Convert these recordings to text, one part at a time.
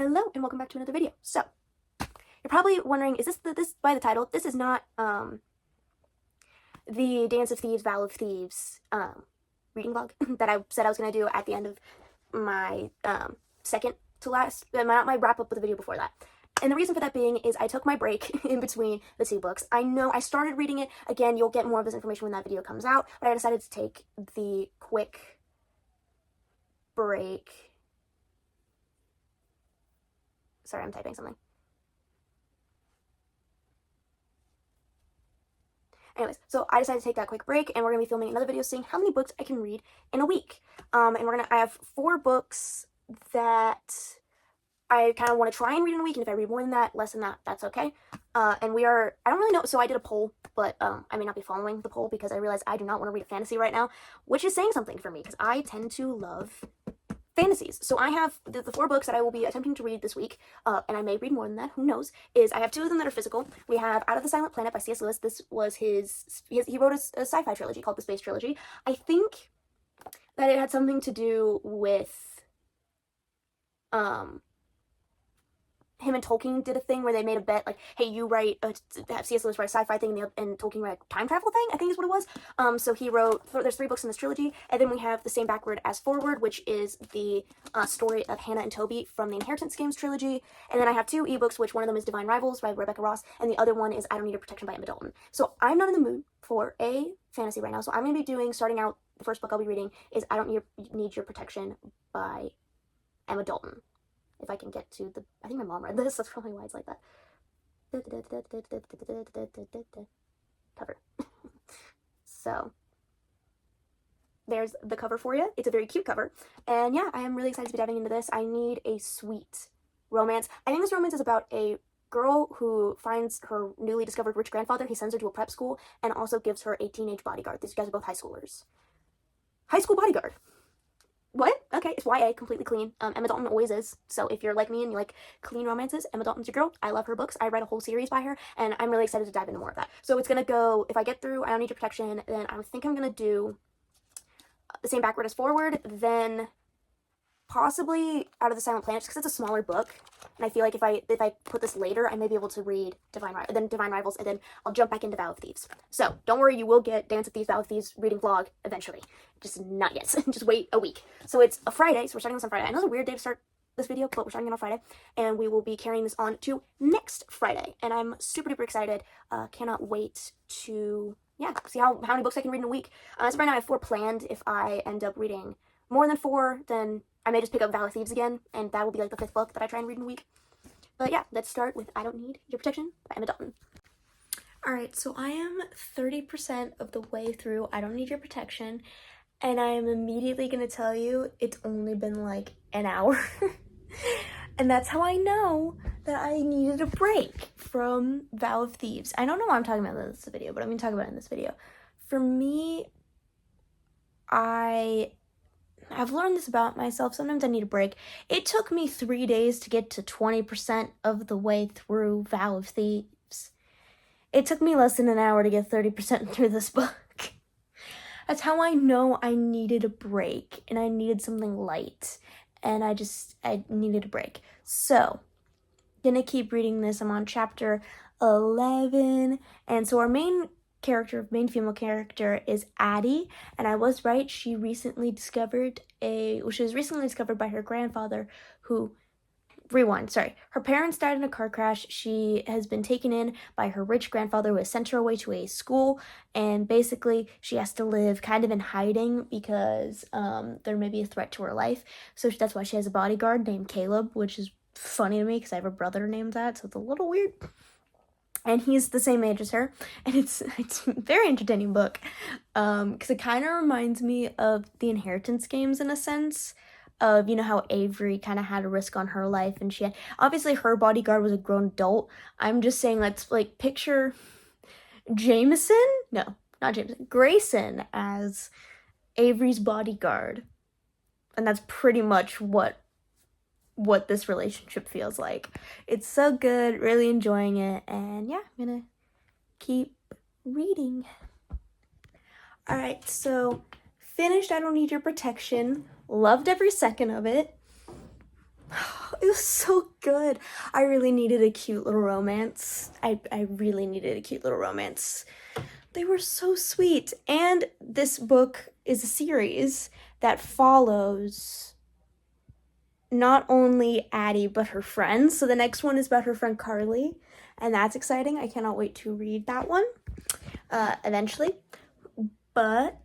Hello and welcome back to another video. So, you're probably wondering, is this by the title? This is not the Dance of Thieves, Vow of Thieves reading vlog that I said I was going to do at the end of my second to last, not my wrap up with the video before that. And the reason for that being is I took my break in between the two books. I know I started reading it. Again, you'll get more of this information when that video comes out, but I decided to take the quick break. Sorry, I'm typing something. Anyways, so I decided to take that quick break, and we're going to be filming another video seeing how many books I can read in a week. And I have 4 books that I kind of want to try and read in a week, and if I read more than that, less than that, that's okay. I don't really know, so I did a poll, but I may not be following the poll because I realized I do not want to read a fantasy right now, which is saying something for me, because I tend to love fantasies. So I have the 4 books that I will be attempting to read this week, and I may read more than that, who knows, is I have 2 of them that are physical. We have Out of the Silent Planet by C.S. Lewis. This was he wrote a sci-fi trilogy called the Space Trilogy. I think that it had something to do with, him and Tolkien did a thing where they made a bet, like, hey, you write, have C.S. Lewis write a sci-fi thing, and Tolkien write a time travel thing, I think is what it was. So he wrote, there's 3 books in this trilogy, and then we have The Same Backward as Forward, which is the story of Hannah and Toby from the Inheritance Games trilogy, and then I have 2 ebooks, which one of them is Divine Rivals by Rebecca Ross, and the other one is I Don't Need Your Protection by Emma Dalton. So I'm not in the mood for a fantasy right now, so I'm going to be starting out, the first book I'll be reading is I Don't Need Your Protection by Emma Dalton. If I can get to I think my mom read this, that's probably why it's like that. Cover. So, there's the cover for you. It's a very cute cover. And yeah, I am really excited to be diving into this. I need a sweet romance. I think this romance is about a girl who finds her newly discovered rich grandfather. He sends her to a prep school and also gives her a teenage bodyguard. These guys are both high schoolers. High school bodyguard. What? Okay, it's YA, completely clean. Emma Dalton always is. So if you're like me and you like clean romances, Emma Dalton's your girl. I love her books. I read a whole series by her, and I'm really excited to dive into more of that. So it's gonna go, if I get through I Don't Need Your Protection, then I think I'm gonna do The Same Backward as Forward, then possibly Out of the Silent Planet, just because it's a smaller book, and I feel like if I put this later, I may be able to read Divine Rivals, and then I'll jump back into Vow of Thieves. So don't worry, you will get Dance of Thieves, Vow of Thieves reading vlog eventually. Just not yet. Just wait a week. So it's a Friday, so we're starting this on Friday. I know it's a weird day to start this video, but we're starting it on Friday, and we will be carrying this on to next Friday, and I'm super duper excited. Cannot wait to see how many books I can read in a week. So right now I have 4 planned. If I end up reading more than 4, then I may just pick up Vow of Thieves again, and that will be like the 5th book that I try and read in a week. But yeah, let's start with I Don't Need Your Protection by Emma Dalton. Alright, so I am 30% of the way through I Don't Need Your Protection, and I am immediately going to tell you it's only been like an hour. And that's how I know that I needed a break from Vow of Thieves. I don't know why I'm talking about this video, but I'm going to talk about it in this video. For me, I've learned this about myself. Sometimes I need a break. It took me 3 days to get to 20% of the way through Vow of Thieves. It took me less than an hour to get 30% through this book. That's how I know I needed a break, and I needed something light, and I needed a break. So, gonna keep reading this. I'm on chapter 11, and so our main female character is Addie, and I was right, she was recently discovered by her grandfather who, her parents died in a car crash. She has been taken in by her rich grandfather who has sent her away to a school, and basically she has to live kind of in hiding because there may be a threat to her life, so that's why she has a bodyguard named Caleb, which is funny to me because I have a brother named that, so it's a little weird. And he's the same age as her, and it's a very entertaining book, because it kind of reminds me of the Inheritance Games in a sense, of, you know, how Avery kind of had a risk on her life, and obviously her bodyguard was a grown adult. I'm just saying, let's, like, picture Grayson as Avery's bodyguard, and that's pretty much what this relationship feels like. It's so good, really enjoying it, and yeah, I'm gonna keep reading. Alright, so finished I Don't Need Your Protection. Loved every second of it. it was so good. I really needed a cute little romance. I really needed a cute little romance. They were so sweet. And this book is a series that follows not only Addie, but her friends. So the next one is about her friend Carly, and that's exciting. I cannot wait to read that one eventually. But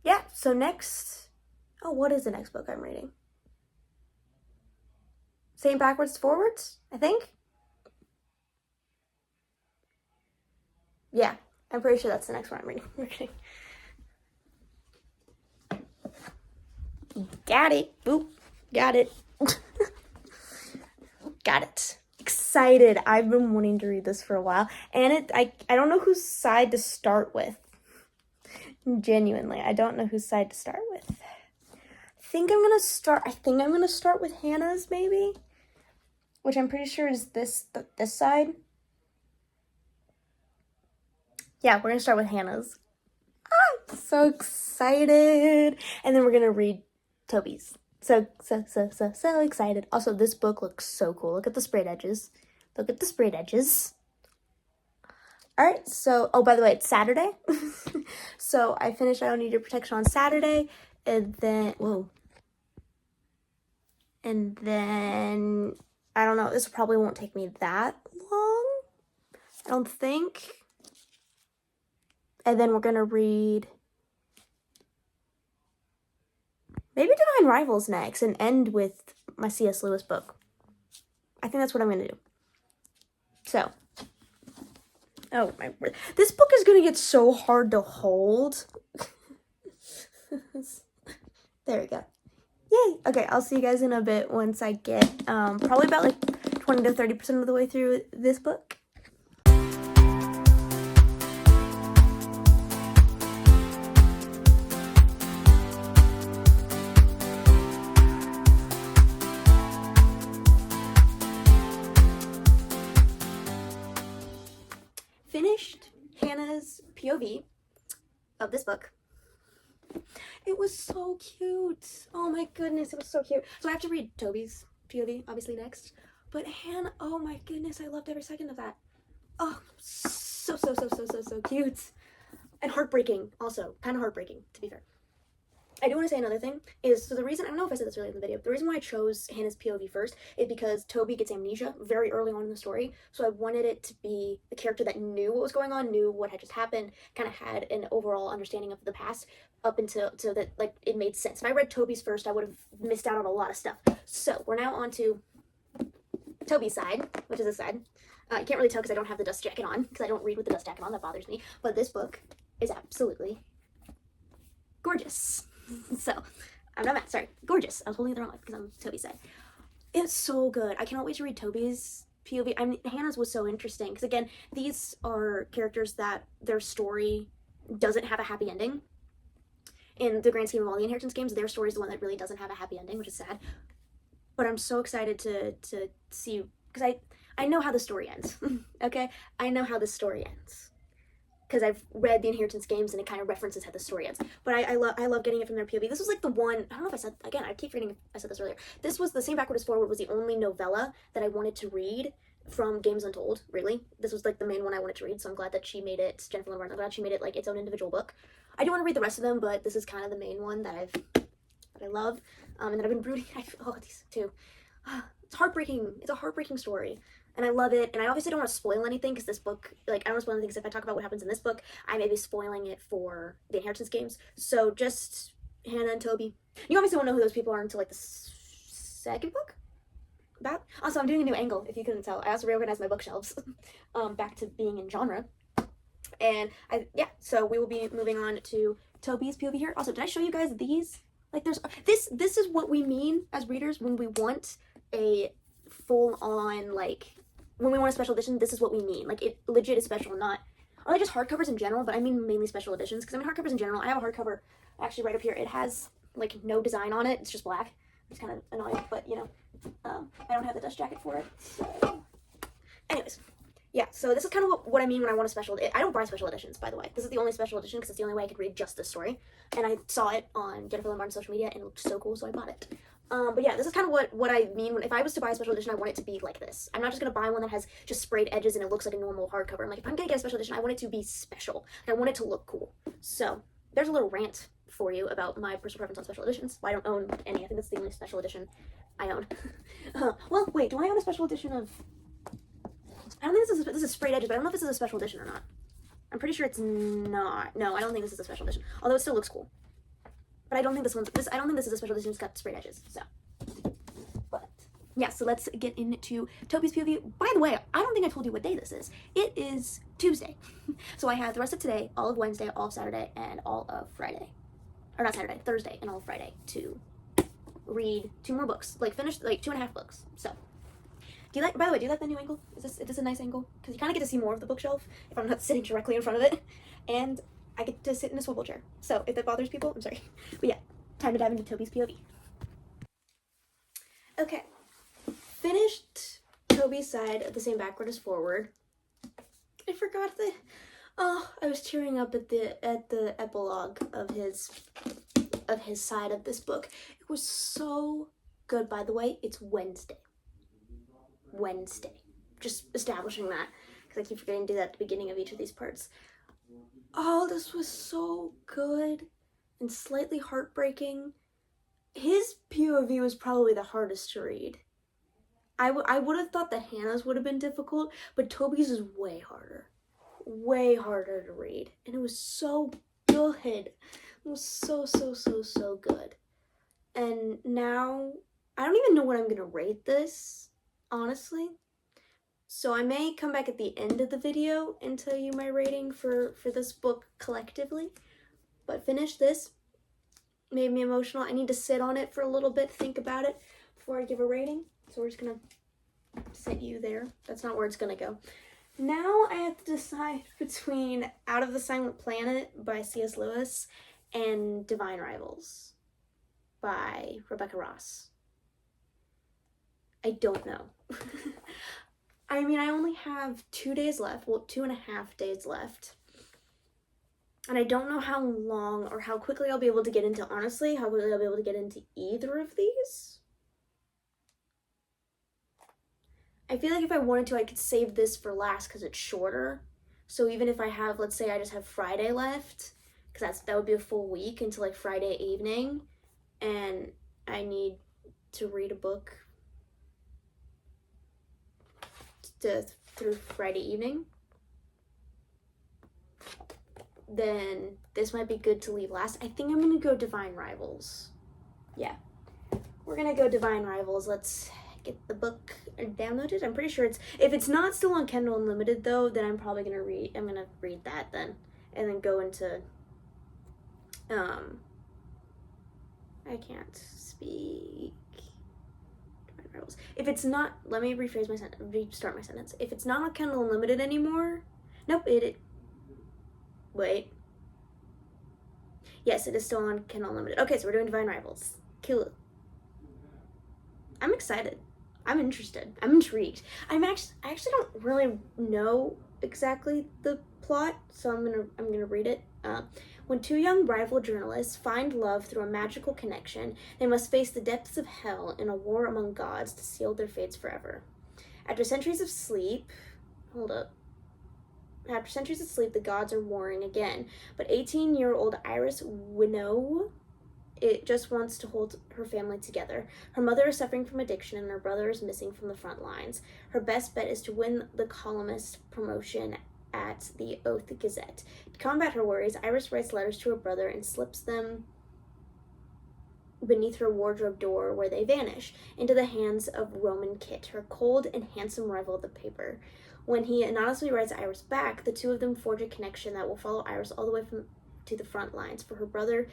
yeah, so next, oh, what is the next book I'm reading? Same backwards to forwards, I think. Yeah, I'm pretty sure that's the next one I'm reading. Got it. Boop. Got it. Got it. Excited. I've been wanting to read this for a while. And I don't know whose side to start with. Genuinely, I don't know whose side to start with. I think I'm gonna start with Hannah's, maybe. Which I'm pretty sure is this side. Yeah, we're gonna start with Hannah's. I'm so excited. And then we're gonna read Toby's. So excited. Also, this book looks so cool. Look at the sprayed edges. Look at the sprayed edges. All right, so, oh, by the way, it's Saturday. So I finished I Don't Need Your Protection on Saturday, and then, whoa. And then, I don't know, this probably won't take me that long, I don't think. And then we're gonna read maybe Divine Rivals next and end with my C.S. Lewis book. I think that's what I'm gonna do. So, oh my word. This book is gonna get so hard to hold. There we go. Yay! Okay, I'll see you guys in a bit once I get probably about like 20 to 30% of the way through this book. Finished Hannah's POV of this book. It was so cute. Oh my goodness, it was so cute. So I have to read Toby's POV, obviously, next. But Hannah, oh my goodness, I loved every second of that. Oh, so cute. And heartbreaking, also. Kind of heartbreaking, to be fair. I do want to say another thing is, so the reason, I don't know if I said this earlier in the video, the reason why I chose Hannah's POV first is because Toby gets amnesia very early on in the story, so I wanted it to be the character that knew what was going on, knew what had just happened, kind of had an overall understanding of the past up until, so that, like, it made sense. If I read Toby's first, I would have missed out on a lot of stuff. So, we're now on to Toby's side, which is this side. You can't really tell because I don't have the dust jacket on, because I don't read with the dust jacket on, that bothers me, but this book is absolutely gorgeous. So, I'm not mad, sorry, gorgeous. I was holding it the wrong way because I'm Toby's side. It's so good. I cannot wait to read Toby's POV. I mean, Hannah's was so interesting because, again, these are characters that their story doesn't have a happy ending. In the grand scheme of all the Inheritance games, their story is the one that really doesn't have a happy ending, which is sad. But I'm so excited to see, because I know how the story ends, okay? I know how the story ends. Because I've read the Inheritance games and it kind of references how the story ends. But I love getting it from their POV. This was like the one, I don't know if I said, again, I keep forgetting if I said this earlier. This was the Same Backward as Forward was the only novella that I wanted to read from Games Untold, really. This was like the main one I wanted to read, so I'm glad that she made it, Jennifer Lynn Barnes, I'm glad she made it like its own individual book. I do want to read the rest of them, but this is kind of the main one that I love, and that I've been brooding, these two. It's heartbreaking, it's a heartbreaking story. And I love it, and I obviously don't want to spoil anything, because this book, like, I don't want to spoil anything, because if I talk about what happens in this book, I may be spoiling it for the Inheritance games. So just Hannah and Toby. You obviously won't know who those people are until, like, the second book? About? Also, I'm doing a new angle, if you couldn't tell. I also reorganized my bookshelves back to being in genre. And, so we will be moving on to Toby's POV here. Also, did I show you guys these? Like, there's, this is what we mean as readers when we want a full-on, like, when we want a special edition, this is what we mean. Like, it legit is special, not only just hardcovers in general, but I mean mainly special editions. Because I mean hardcovers in general, I have a hardcover actually right up here. It has, like, no design on it. It's just black. It's kind of annoying, but, you know, I don't have the dust jacket for it. So, anyways, yeah, so this is kind of what I mean when I want a special, I don't buy special editions, by the way. This is the only special edition because it's the only way I could read just this story. And I saw it on Jennifer Lynn Barnes' social media and it looked so cool, so I bought it. But yeah, this is kind of what I mean when if I was to buy a special edition, I want it to be like this. I'm not just gonna buy one that has just sprayed edges and it looks like a normal hardcover. I'm like, if I'm gonna get a special edition, I want it to be special. I want it to look cool. So there's a little rant for you about my personal preference on special editions. Why I don't own any. I think that's the only special edition I own. Well, wait, do I own a special edition of? I don't think this is sprayed edges, but I don't know if this is a special edition or not. I'm pretty sure it's not. No, I don't think this is a special edition. Although it still looks cool. But I don't think this one's I don't think this is a special edition. It's got sprayed edges. So, but yeah. So let's get into Toby's POV. By the way, I don't think I told you what day this is. It is Tuesday. So I have the rest of today, all of Wednesday, all of Saturday, and all of Friday, or not Saturday, Thursday, and all of Friday to read 2 more books. Like finish like 2.5 books. So. Do you like? By the way, do you like the new angle? Is this a nice angle? Because you kind of get to see more of the bookshelf if I'm not sitting directly in front of it, and I get to sit in a swivel chair. So if that bothers people, I'm sorry. But yeah, time to dive into Toby's POV. Okay, finished Toby's side of the same backward as forward. I forgot the. Oh, I was tearing up at the epilogue of his side of this book. It was so good. By the way, it's Wednesday. Just establishing that because I keep forgetting to do that at the beginning of each of these parts. Oh, this was so good and slightly heartbreaking. His POV was probably the hardest to read. I would have thought that Hannah's would have been difficult, but Toby's is way harder to read, and it was so good. It was so good. And now I don't even know what I'm gonna rate this, honestly. So I may come back at the end of the video and tell you my rating for this book collectively. But finish this. Made me emotional. I need to sit on it for a little bit, think about it before I give a rating. So we're just gonna set you there. That's not where it's gonna go. Now I have to decide between Out of the Silent Planet by C.S. Lewis and Divine Rivals by Rebecca Ross. I don't know. I mean, I only have 2 days left, well, 2.5 days left. And I don't know how long or how quickly I'll be able to get into, honestly, how quickly I'll be able to get into either of these. I feel like if I wanted to, I could save this for last because it's shorter. So even if I have, let's say I just have Friday left, because that would be a full week until like Friday evening, and I need to read a book through Friday evening, then this might be good to leave last. I think I'm gonna go Divine Rivals. Yeah, we're gonna go Divine Rivals. Let's get the book downloaded. I'm pretty sure if it's not still on Kindle Unlimited though, then I'm probably gonna read that then, and then go into I can't speak. If it's not, let me restart my sentence. If it's not on Kindle Unlimited anymore, nope, wait. Yes, it is still on Kindle Unlimited. Okay, so we're doing Divine Rivals. Cool. I'm excited. I'm interested. I'm intrigued. I actually don't really know exactly the plot, so I'm gonna read it. When 2 young rival journalists find love through a magical connection, they must face the depths of hell in a war among gods to seal their fates forever. After centuries of sleep, the gods are warring again, but 18-year-old Iris Winnow just wants to hold her family together. Her mother is suffering from addiction and her brother is missing from the front lines. Her best bet is to win the columnist promotion at the Oath Gazette. To combat her worries, Iris writes letters to her brother and slips them beneath her wardrobe door, where they vanish into the hands of Roman Kit, her cold and handsome rival at the paper. When he anonymously writes Iris back, the two of them forge a connection that will follow Iris all the way to the front lines for her brother,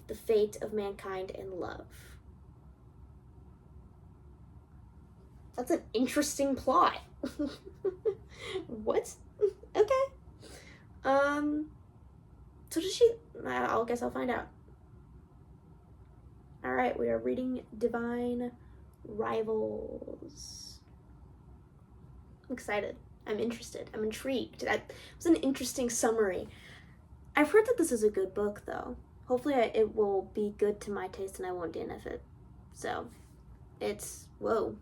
the fate of mankind, and love. That's an interesting plot. What? Okay. So does she? I guess I'll find out. All right, we are reading Divine Rivals. I'm excited. I'm interested. I'm intrigued. That was an interesting summary. I've heard that this is a good book, though. Hopefully it will be good to my taste and I won't DNF it. So, It's, whoa.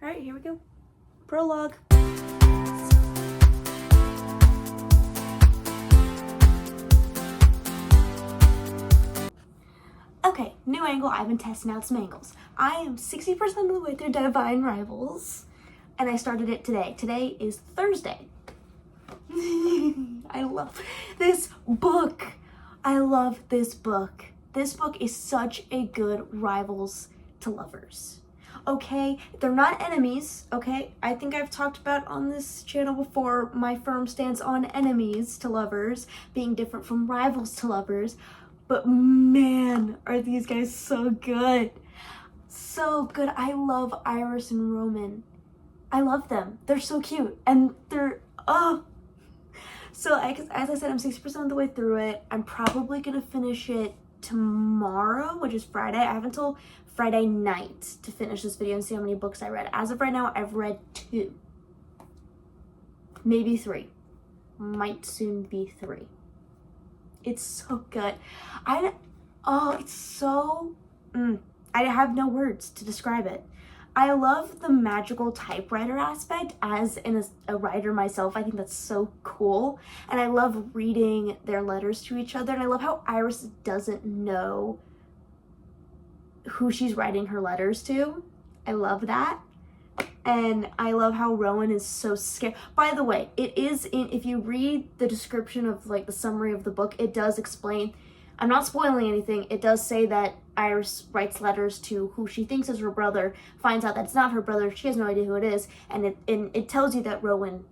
All right, here we go. Prologue. Okay, new angle. I've been testing out some angles. I am 60% of the way through Divine Rivals, and I started it today. Today is Thursday. I love this book. I love this book. This book is such a good rivals to lovers. Okay, they're not enemies, okay? I think I've talked about on this channel before my firm stance on enemies to lovers being different from rivals to lovers, but man, are these guys so good. So good. I love Iris and Roman. I love them. They're so cute, and they're, oh. So as I said, I'm 60% of the way through it. I'm probably gonna finish it tomorrow, which is Friday. I have until Friday night to finish this video and see how many books I read. As of right now, I've read 2, maybe 3, might soon be 3. It's so good. It's so, I have no words to describe it. I love the magical typewriter aspect. As a writer myself, I think that's so cool. And I love reading their letters to each other. And I love how Iris doesn't know who she's writing her letters to. I love that. And I love how Rowan is so scared. By the way, it is if you read the description of like the summary of the book, it does explain, I'm not spoiling anything, it does say that Iris writes letters to who she thinks is her brother, finds out that it's not her brother, she has no idea who it is, and it tells you that Rowan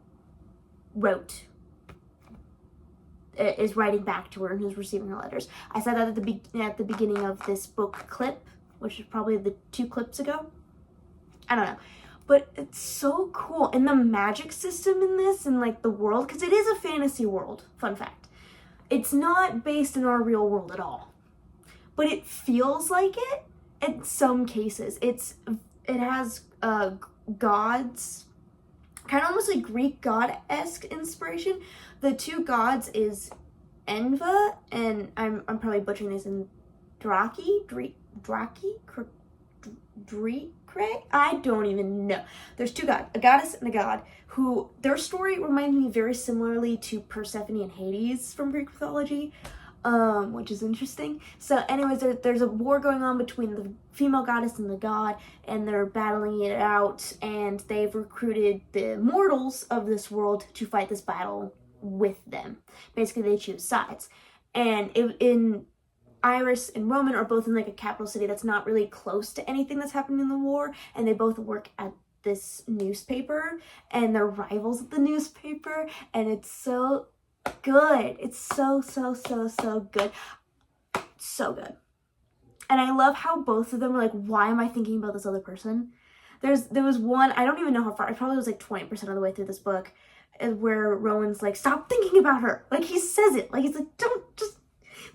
is writing back to her and who's receiving her letters. I said that at the beginning of this book clip, which is probably the 2 clips ago. I don't know. But it's so cool. And the magic system in this and like the world, because it is a fantasy world, fun fact. It's not based in our real world at all. But it feels like it in some cases. It has gods, kind of almost like Greek god-esque inspiration. The 2 gods is Enva and I'm probably butchering this, in Draki? I don't even know. There's 2 gods, a goddess and a god, who their story reminds me very similarly to Persephone and Hades from Greek mythology, which is interesting. So anyways, there's a war going on between the female goddess and the god, and they're battling it out, and they've recruited the mortals of this world to fight this battle with them. Basically, they choose sides. And in Iris and Roman are both in like a capital city that's not really close to anything that's happening in the war, and they both work at this newspaper, and they're rivals at the newspaper, and it's so good. It's so good. So good. And I love how both of them are like, why am I thinking about this other person? There was one, I don't even know how far, I probably was like 20% of the way through this book, where Rowan's like, stop thinking about her. Like, he says it. Like, he's like, don't just,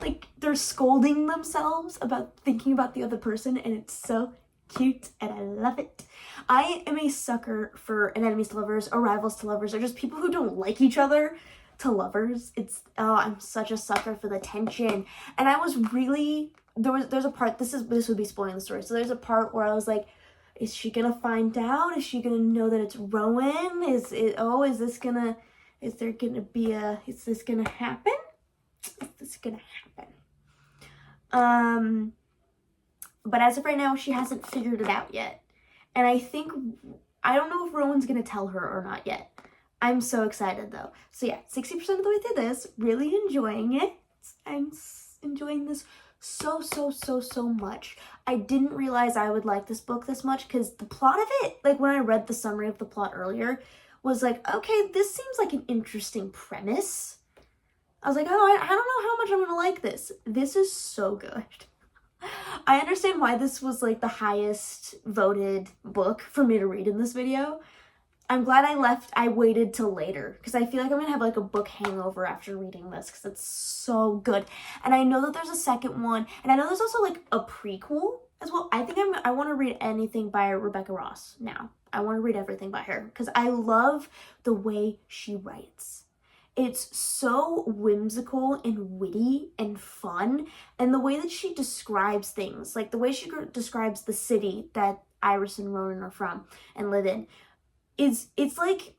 like, they're scolding themselves about thinking about the other person, and it's so cute, and I love it. I am a sucker for enemies to lovers, or rivals to lovers, or just people who don't like each other to lovers. I'm such a sucker for the tension. And I was really, there's a part, this would be spoiling the story, so there's a part where I was like, is she gonna find out? Is she gonna know that it's Rowan? Is this gonna happen? Is this gonna happen? But as of right now, she hasn't figured it out yet. And I don't know if Rowan's gonna tell her or not yet. I'm so excited though. So yeah, 60% of the way through this, really enjoying it. I'm enjoying this so much. I didn't realize I would like this book this much, because the plot of it, like when I read the summary of the plot earlier, was like, okay, this seems like an interesting premise. I was like, oh, I don't know how much I'm gonna like this. This is so good. I understand why this was like the highest voted book for me to read in this video. I'm glad I waited till later, because I feel like I'm gonna have like a book hangover after reading this, because it's so good. And I know that there's a second one, and I know there's also like a prequel as well. I think I want to read anything by Rebecca Ross now. I want to read everything by her because I love the way she writes. It's so whimsical and witty and fun, and the way that she describes things, like the way she describes the city that Iris and Ronan are from and live in, it's like,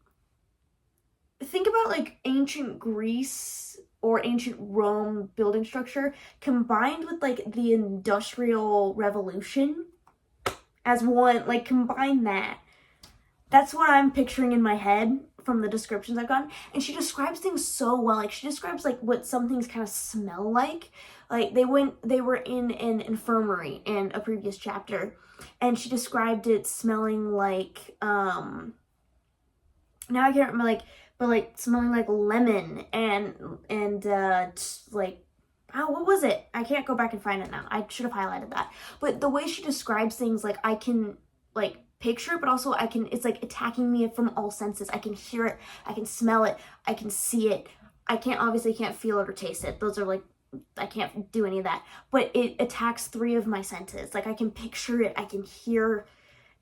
think about like ancient Greece or ancient Rome building structure combined with like the Industrial Revolution as one, like combine that. That's what I'm picturing in my head from the descriptions I've gotten. And she describes things so well. Like she describes like what some things kind of smell like. Like they were in an infirmary in a previous chapter, and she described it smelling like now I can't remember, like, but like smelling like lemon and like, oh, what was it? I can't go back and find it now. I should have highlighted that. But the way she describes things, like I can like picture it, but also I can, it's like attacking me from all senses. I can hear it, I can smell it, I can see it. I can't feel it or taste it. Those are like, I can't do any of that. But it attacks 3 of my senses. Like I can picture it, I can hear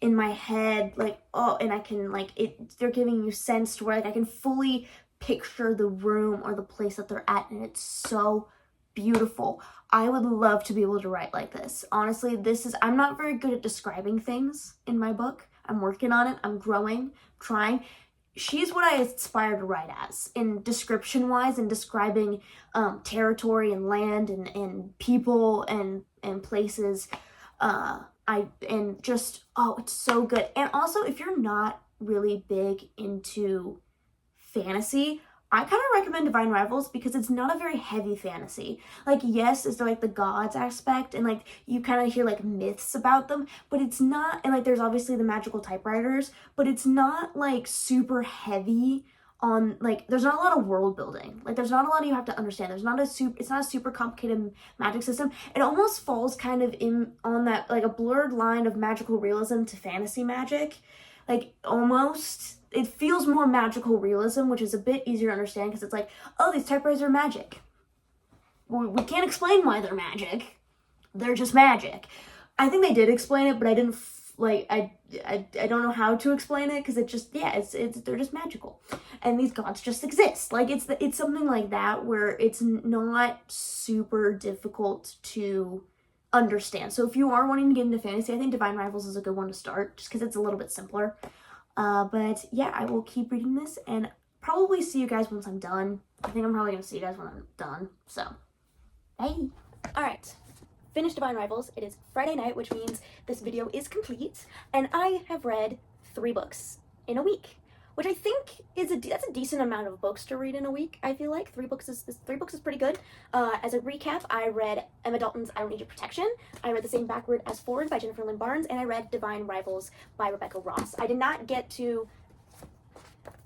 in my head, like, oh, and I can like it, they're giving you sense to where like I can fully picture the room or the place that they're at, and it's so beautiful. I would love to be able to write like this. Honestly, I'm not very good at describing things in my book. I'm working on it. I'm growing, trying. She's what I aspire to write as, in description wise, and describing territory and land and people and places. And just, oh, it's so good. And also, if you're not really big into fantasy, I kind of recommend Divine Rivals because it's not a very heavy fantasy. Like, yes, is there like the gods aspect, and like you kind of hear like myths about them, but it's not, and like there's obviously the magical typewriters, but it's not like super heavy on, like, there's not a lot of world building. Like there's not a lot you have to understand. It's not a super complicated magic system. It almost falls kind of in on that like a blurred line of magical realism to fantasy magic. Like almost it feels more magical realism, which is a bit easier to understand because it's like, oh, these typewriters are magic. We can't explain why they're magic. They're just magic. I think they did explain it, but I didn't like I don't know how to explain it because it just, yeah, it's they're just magical, and these gods just exist. Like it's something like that where it's not super difficult to understand. So if you are wanting to get into fantasy, I think Divine Rivals is a good one to start just because it's a little bit simpler. But yeah, I will keep reading this and probably see you guys once I'm done. I think I'm probably gonna see you guys when I'm done. So, bye. All right. Finished Divine Rivals. It is Friday night, which means this video is complete, and I have read 3 books in a week, which I think is that's a decent amount of books to read in a week. I feel like 3 books is pretty good. As a recap, I read Emma Dalton's I Don't Need Your Protection. I read The Same Backward as Forward by Jennifer Lynn Barnes, and I read Divine Rivals by Rebecca Ross. I did not get to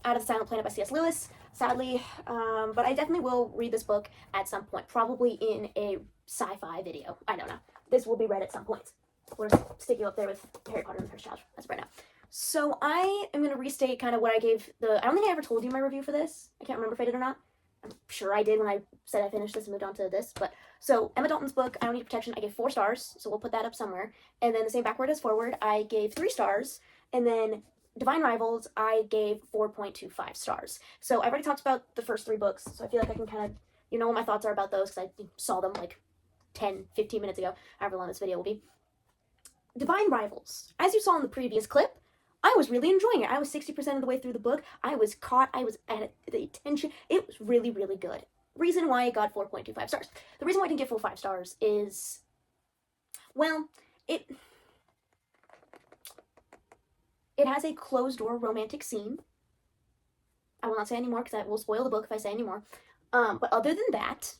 Out of the Silent Planet by C.S. Lewis, sadly, but I definitely will read this book at some point, probably in a sci-fi video. I don't know. This will be read at some point. We're sticking up there with Harry Potter and the Cursed Child as of right now. So I am going to restate kind of what I gave I don't think I ever told you my review for this. I can't remember if I did or not. I'm sure I did when I said I finished this and moved on to this. But so Emma Dalton's book, I Don't Need Protection, I gave 4 stars. So we'll put that up somewhere. And then The Same Backward as Forward, I gave 3 stars. And then Divine Rivals, I gave 4.25 stars. So I've already talked about the first 3 books. So I feel like I can kind of, what my thoughts are about those because I saw them like 10, 15 minutes ago, however long this video will be. Divine Rivals. As you saw in the previous clip, I was really enjoying it. I was 60% of the way through the book. I was caught. I was at the attention. It was really, really good. Reason why I got 4.25 stars. The reason why I didn't get full 5 stars is, well, it has a closed-door romantic scene. I will not say any more because that will spoil the book if I say any more. But other than that,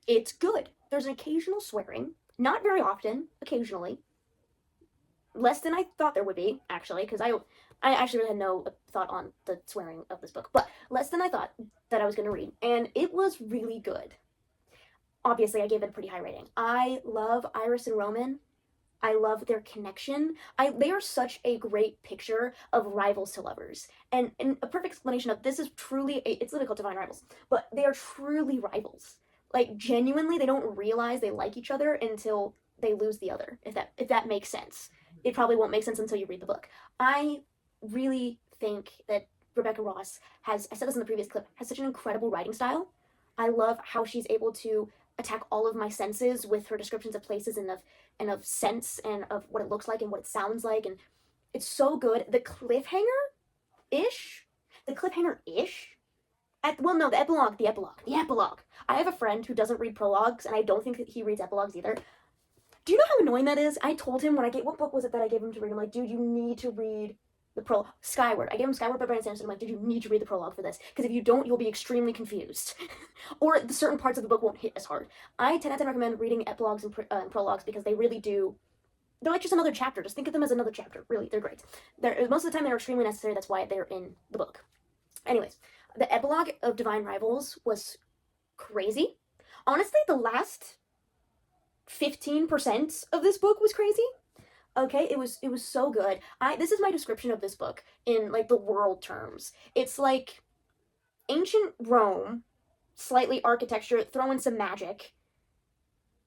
it's good. There's an occasional swearing. Not very often. Occasionally. Less than I thought there would be, actually, because I actually really had no thought on the swearing of this book, but less than I thought that I was going to read, and it was really good. Obviously, I gave it a pretty high rating. I love Iris and Roman. I love their connection. They are such a great picture of rivals to lovers, and a perfect explanation of this is truly, it's literally called Divine Rivals, but they are truly rivals. Like, genuinely, they don't realize they like each other until they lose the other, if that makes sense. It probably won't make sense until you read the book. I really think that Rebecca Ross has, I said this in the previous clip, has such an incredible writing style. I love how she's able to attack all of my senses with her descriptions of places and of scents and of what it looks like and what it sounds like, and it's so good. The cliffhanger-ish, well, no, the epilogue. I have a friend who doesn't read prologues, and I don't think that he reads epilogues either. Do you know how annoying that is? I told him what book was it that I gave him to read? I'm like, dude, you need to read the prologue. Skyward. I gave him Skyward by Brandon Sanderson. I'm like, dude, you need to read the prologue for this, because if you don't, you'll be extremely confused. Or the certain parts of the book won't hit as hard. I 10 out of 10 recommend reading epilogues and prologues, because they really do, they're like just another chapter. Just think of them as another chapter. Really, they're great. Most of the time they're extremely necessary. That's why they're in the book. Anyways, the epilogue of Divine Rivals was crazy. Honestly, the last 15% of this book was crazy. Okay, it was so good. This is my description of this book in like the world terms. It's like ancient Rome, slightly architecture, throw in some magic,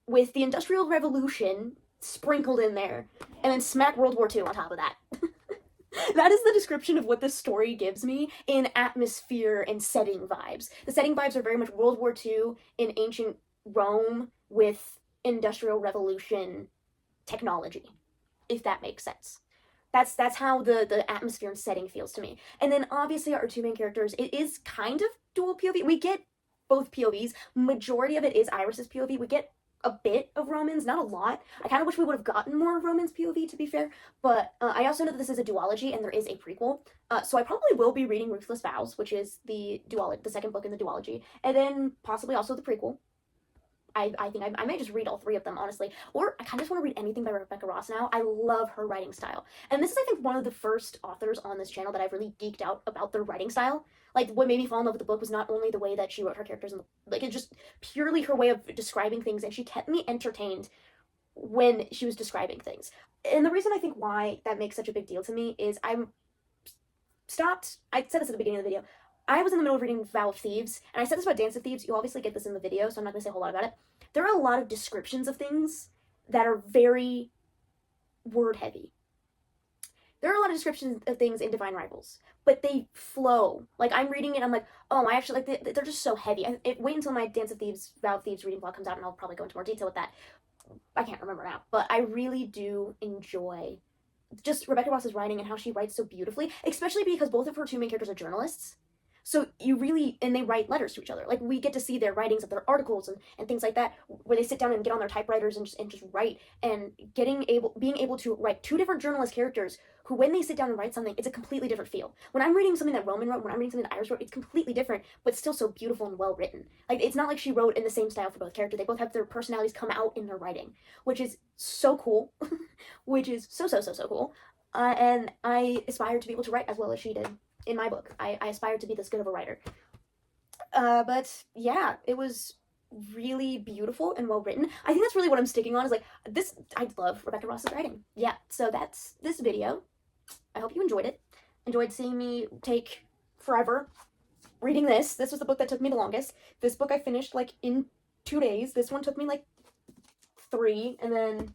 with the Industrial Revolution sprinkled in there, and then smack World War II on top of that. That is the description of what this story gives me in atmosphere and setting vibes. The setting vibes are very much World War II in ancient Rome with Industrial Revolution technology, if that makes sense. That's how the atmosphere and setting feels to me. And then obviously our two main characters, it is kind of dual POV. We get both POVs. Majority of it is Iris's POV. We get a bit of Roman's, not a lot. I kind of wish we would have gotten more of Roman's POV, to be fair, but I also know that this is a duology and there is a prequel, so I probably will be reading Ruthless Vows, which is the second book in the duology, and then possibly also the prequel. I think I might just read all three of them, honestly. Or I kind of just want to read anything by Rebecca Ross now. I love her writing style. And this is, I think, one of the first authors on this channel that I've really geeked out about their writing style. Like, what made me fall in love with the book was not only the way that she wrote her characters, like, it's just purely her way of describing things, and she kept me entertained when she was describing things. And the reason I think why that makes such a big deal to me is I said this at the beginning of the video, I was in the middle of reading Vow of Thieves, and I said this about Dance of Thieves. You obviously get this in the video, so I'm not going to say a whole lot about it. There are a lot of descriptions of things that are very word-heavy. There are a lot of descriptions of things in Divine Rivals, but they flow. Like, I'm reading it, I'm like, oh, I actually, like, they're just so heavy. Wait until my Dance of Thieves, Vow of Thieves reading vlog comes out, and I'll probably go into more detail with that. I can't remember now, but I really do enjoy just Rebecca Ross's writing and how she writes so beautifully, especially because both of her two main characters are journalists. So and they write letters to each other. Like, we get to see their writings of their articles and things like that, where they sit down and get on their typewriters and just write, and being able to write two different journalist characters who, when they sit down and write something, it's a completely different feel. When I'm reading something that Roman wrote, when I'm reading something that Iris wrote, it's completely different, but still so beautiful and well written. Like, it's not like she wrote in the same style for both characters. They both have their personalities come out in their writing, which is so cool, which is so cool. And I aspire to be able to write as well as she did. In my book, I aspired to be this good of a writer. But yeah, it was really beautiful and well written. I think that's really what I'm sticking on, is like this. I love Rebecca Ross's writing. Yeah, so that's this video. I hope you enjoyed it. Enjoyed seeing me take forever reading this. This was the book that took me the longest. This book I finished like in 2 days. This one took me like 3, and then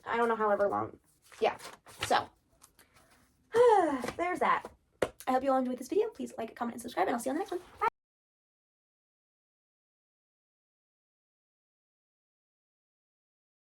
I don't know however long. Yeah, so there's that. I hope you all enjoyed this video. Please like, comment, and subscribe, and I'll see you on the next one. Bye!